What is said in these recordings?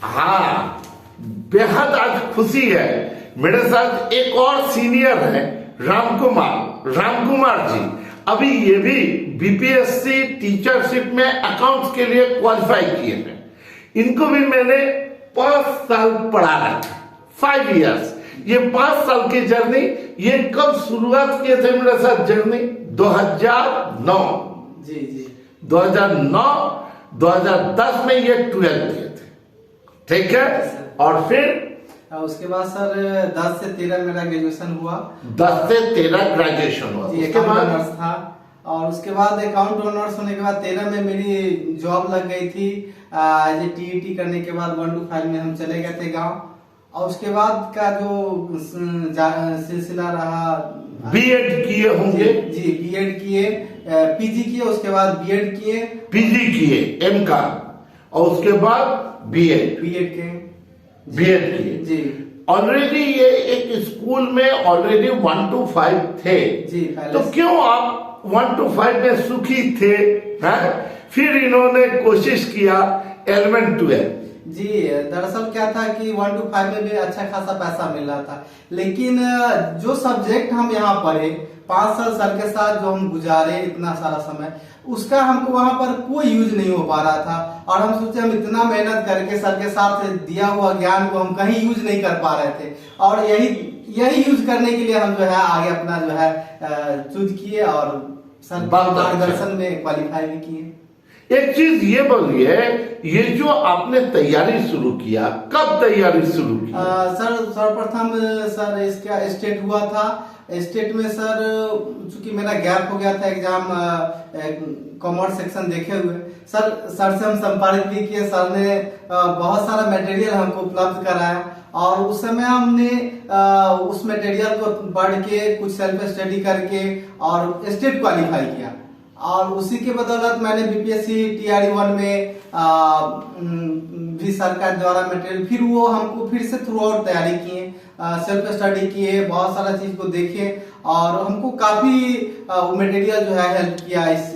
हाँ, बेहद आज खुशी है। मेरे साथ एक और सीनियर है, राम कुमार जी। अभी ये भी बीपीएससी टीचरशिप में अकाउंट्स के लिए क्वालिफाई किए हैं। इनको भी मैंने 5 साल पढ़ा रखा, 5 इयर्स। ये 5 साल की जर्नी, ये कब शुरुआत किए थे मेरे साथ जर्नी? 2009। जी 2009 2010 में ये 12 किए थे, ठीक है। और फिर उसके बाद सर 10 से 13 मेरा ग्रेजुएशन हुआ। 10 से 13 ग्रेजुएशन हुआ। उसके बाद ऑनर्स था, और उसके बाद अकाउंट ऑनर्स होने के बाद 13 में मेरी जॉब लग गई थी। ये टीईटी करने के बाद 1 to 5 में हम चले गए थे गांव। और उसके बाद का जो सिलसिला रहा, बीएड किए होंगे? जी बीएड किए, पीजी किए, उसके बाद बीएड किए, पीजी किए एम का, और उसके बाद बीएड किए, बीएड किए जी। ऑलरेडी ये एक स्कूल में ऑलरेडी 1 to 5 थे जी पहले। तो क्यों आप 1 to 5 में सुखी थे? फिर इन्होंने कोशिश किया 11 12। जी दरअसल क्या था कि 1 to 5 में भी अच्छा खासा पैसा मिल रहा था, लेकिन जो सब्जेक्ट हम यहाँ पढ़े 5 साल सर के साथ जो हम गुजारे इतना सारा समय, उसका हमको वहां पर कोई यूज नहीं हो पा रहा था। और हम सोचे हम इतना मेहनत करके सर के साथ दिया हुआ ज्ञान को हम कहीं यूज नहीं कर पा रहे थे, और यही यूज करने के लिए हम जो है आगे अपना जो है चूज किए और सर मार्गदर्शन में क्वालिफाई भी किए। एक चीज ये बोलिए, ये जो आपने तैयारी शुरू किया, कब तैयारी शुरू की? सर सर्वप्रथम सर इसका स्टेट हुआ था। स्टेट में सर चूंकि मेरा गैप हो गया था एग्जाम, कॉमर्स सेक्शन देखे हुए, सर से हम संपर्क भी किए। सर ने बहुत सारा मटेरियल हमको उपलब्ध कराया, और उस समय हमने उस मटेरियल को पढ़ के कुछ सेल्फ स्टडी करके और स्टेट क्वालिफाई किया। और उसी के बदौलत मैंने बीपीएससी टीआरई 1 में भी सरकार द्वारा मटेरियल, फिर वो हमको फिर से थ्रू आउट तैयारी किए, सेल्फ स्टडी किए, बहुत सारा चीज को देखे, और हमको काफी मटेरियल जो है हेल्प किया। इस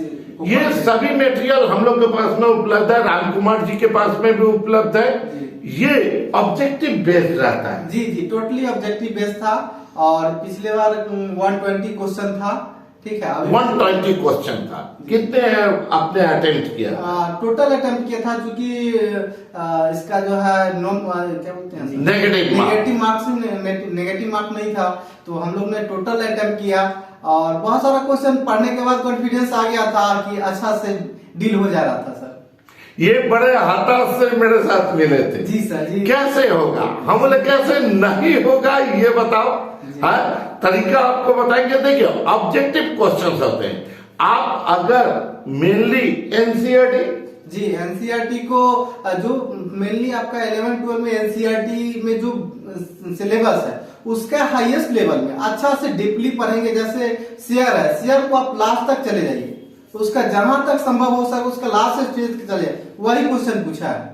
ये सभी मटेरियल हम लोग के पास में उपलब्ध है, राम कुमार जी के पास में भी उपलब्ध है। ये ऑब्जेक्टिव बेस्ड रहता है? जी टोटली ऑब्जेक्टिव बेस्ड था। और पिछले बार 120 क्वेश्चन था, ठीक है। 120 क्वेश्चन था। कितने आपने अटेम्प्ट किया? टोटल अटेम्प्ट किया था, क्योंकि इसका जो है क्या बोलते हैं, नेगेटिव मार्क्स नहीं था, तो हम लोग ने टोटल अटेम्प्ट किया। और बहुत सारा क्वेश्चन पढ़ने के बाद कॉन्फिडेंस आ गया था कि अच्छा से डील हो जा रहा था सर। ये बड़े हताश से मेरे साथ मिले थे। जी सर जी। कैसे होगा? हम बोले कैसे नहीं होगा ये बताओ। तरीका आपको बताएंगे। देखिए ऑब्जेक्टिव क्वेश्चंस होते हैं। आप अगर मेनली एनसीईआरटी, जी एनसीईआरटी को जो मेनली आपका 11-12 में एनसीईआरटी में जो सिलेबस है उसका हाईएस्ट लेवल में अच्छा से डीपली पढ़ेंगे। जैसे शेयर है, शेयर को आप लास्ट तक चले जाइए, तो उसका जहां तक संभव हो सके उसका लास्ट स्टेज तक चले, वही क्वेश्चन पूछा है।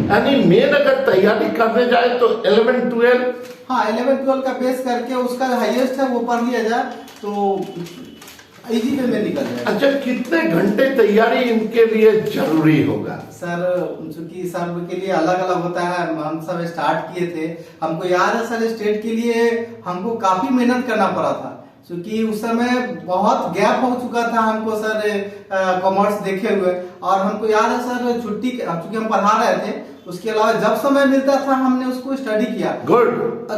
यानी मेन अगर तैयारी करने जाए तो 11-12, हाँ 11-12 का बेस करके उसका हाईएस्ट है वो पढ़ लिया जाए तो इजी वे में निकल जाए। अच्छा, कितने घंटे तैयारी इनके लिए जरूरी होगा? सर चूंकि सब के लिए अलग अलग होता है, हम सब स्टार्ट किए थे, हमको याद है सर स्टेट के लिए हमको काफी मेहनत करना पड़ा था, क्योंकि उस समय बहुत गैप हो चुका था हमको सर कॉमर्स देखे हुए। और हमको याद है सर छुट्टी, चूंकि हम पढ़ा रहे थे, उसके अलावा जब समय मिलता था हमने उसको स्टडी किया। गुड।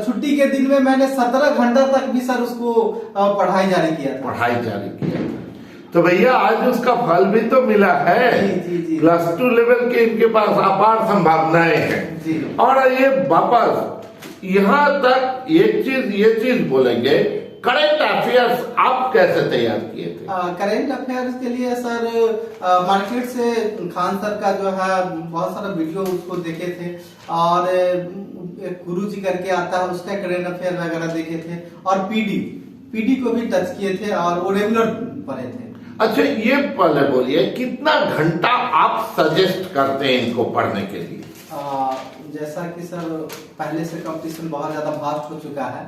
छुट्टी के दिन में मैंने 17 घंटा तक भी सर उसको पढ़ाई जारी किया था। पढ़ाई जारी किया तो भैया आज उसका फल भी तो मिला है। जी। +2 लेवल के इनके पास अपार संभावनाएं हैं। और ये वापस यहाँ तक ये चीज बोलेंगे, करंट अफेयर्स आप कैसे तैयार किए थे? करंट अफेयर्स के लिए सर मार्केट से खान सर का जो है बहुत सारा वीडियो उसको देखे थे, और एक गुरु जी करके आता है उसका करंट अफेयर वगैरह देखे थे, और पीडी को भी टच किए थे, और वो रेगुलर पढ़े थे। अच्छा, ये पहले बोलिए कितना घंटा आप सजेस्ट करते हैं इनको पढ़ने के लिए? जैसा कि सर पहले से कंपटीशन बहुत ज्यादा फास्ट हो चुका है,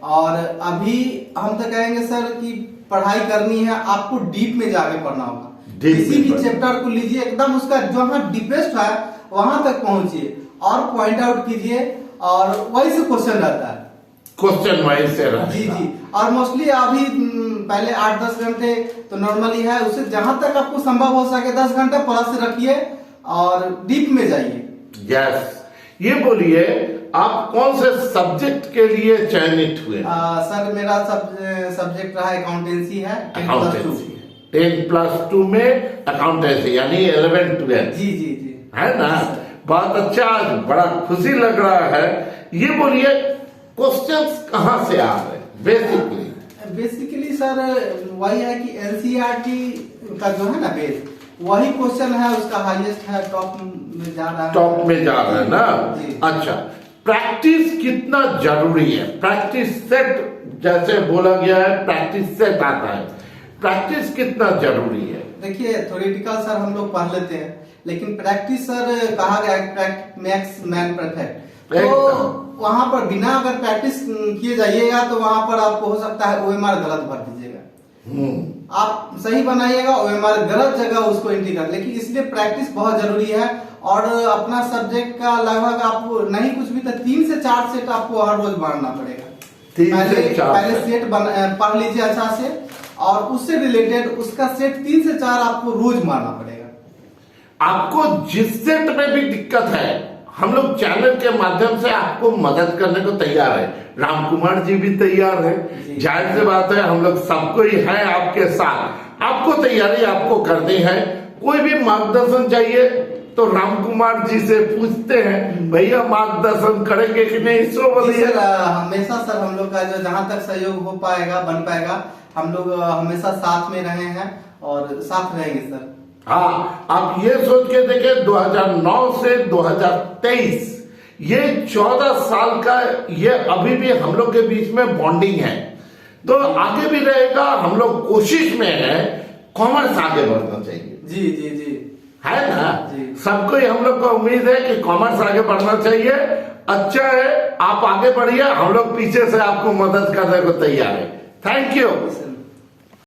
और अभी हम तो कहेंगे सर कि पढ़ाई करनी है आपको डीप में जाके पढ़ना होगा। किसी भी चैप्टर को लीजिए, एकदम उसका जहाँ डीपेस्ट है वहां तक पहुंचिए, और पॉइंट आउट कीजिए और वही से क्वेश्चन रहता है, क्वेश्चन वाइज से जी जी। और मोस्टली अभी पहले 8-10 घंटे तो नॉर्मली है, उससे जहां तक आपको संभव हो सके 10 घंटे प्लस रखिए और डीप में जाइए। यस, ये बोलिए आप कौन से सब्जेक्ट के लिए चयनित हुए? सर मेरा सब्जेक्ट रहा अकाउंटेंसी है, 10+2 में अकाउंटेंसी यानी 11-12। जी जी जी, है ना, बहुत अच्छा, बड़ा खुशी लग रहा है। ये बोलिए क्वेश्चंस कहाँ से आ रहे हैं? बेसिकली सर वही है कि एनसीईआरटी का जो है ना बेस, वही क्वेश्चन है, उसका हाईएस्ट है, टॉप में जा रहा है। टॉप में जा रहा है ना। अच्छा, प्रैक्टिस कितना जरूरी है? प्रैक्टिस सेट जैसे बोला गया है, प्रैक्टिस सेट आता है, प्रैक्टिस कितना जरूरी है? देखिए थ्योरेटिकल सर हम लोग पढ़ लेते हैं, लेकिन प्रैक्टिस सर कहा गया है प्रैक्टिस मेक्स मैन परफेक्ट। तो वहां पर बिना अगर प्रैक्टिस किए जाइएगा तो वहां पर आपको हो सकता है ओएमआर गलत भर दीजिएगा। आप सही बनाइएगा, ओएमआर गलत जगह उसको एंट्री कर, लेकिन इसलिए प्रैक्टिस बहुत जरूरी है। और अपना सब्जेक्ट का लगभग आपको नहीं कुछ भी तो 3 से 4 सेट आपको हर रोज मारना पड़ेगा। पहले सेट पढ़ लीजिए अच्छा से, और उससे रिलेटेड उसका सेट 3 से 4 आपको रोज मारना पड़ेगा। आपको जिस सेट में भी दिक्कत है, हम लोग चैनल के माध्यम से आपको मदद करने को तैयार है। राम कुमार जी भी तैयार है, जाहिर सी बात है, हम लोग सबको ही है आपके साथ। आपको तैयारी आपको करनी है। कोई भी मार्गदर्शन चाहिए तो राम कुमार जी से पूछते हैं, भैया मार्गदर्शन करेंगे कि नहीं? इसको बोलिए। हमेशा सर हम लोग का जो जहां तक सहयोग हो पाएगा, बन पाएगा, हम लोग हमेशा साथ में रहे हैं और साथ रहेंगे सर। हाँ, आप ये सोच के देखें 2009 से 2023 ये 14 साल का, ये अभी भी हम लोग के बीच में बॉन्डिंग है, तो आगे भी रहेगा। हम लोग कोशिश में है कॉमर्स आगे बढ़ना चाहिए। जी जी जी, है ना जी। सबको ही हम लोग को उम्मीद है कि कॉमर्स आगे बढ़ना चाहिए। अच्छा है, आप आगे बढ़िए, हम लोग पीछे से आपको मदद करने को तैयार है। Thank you.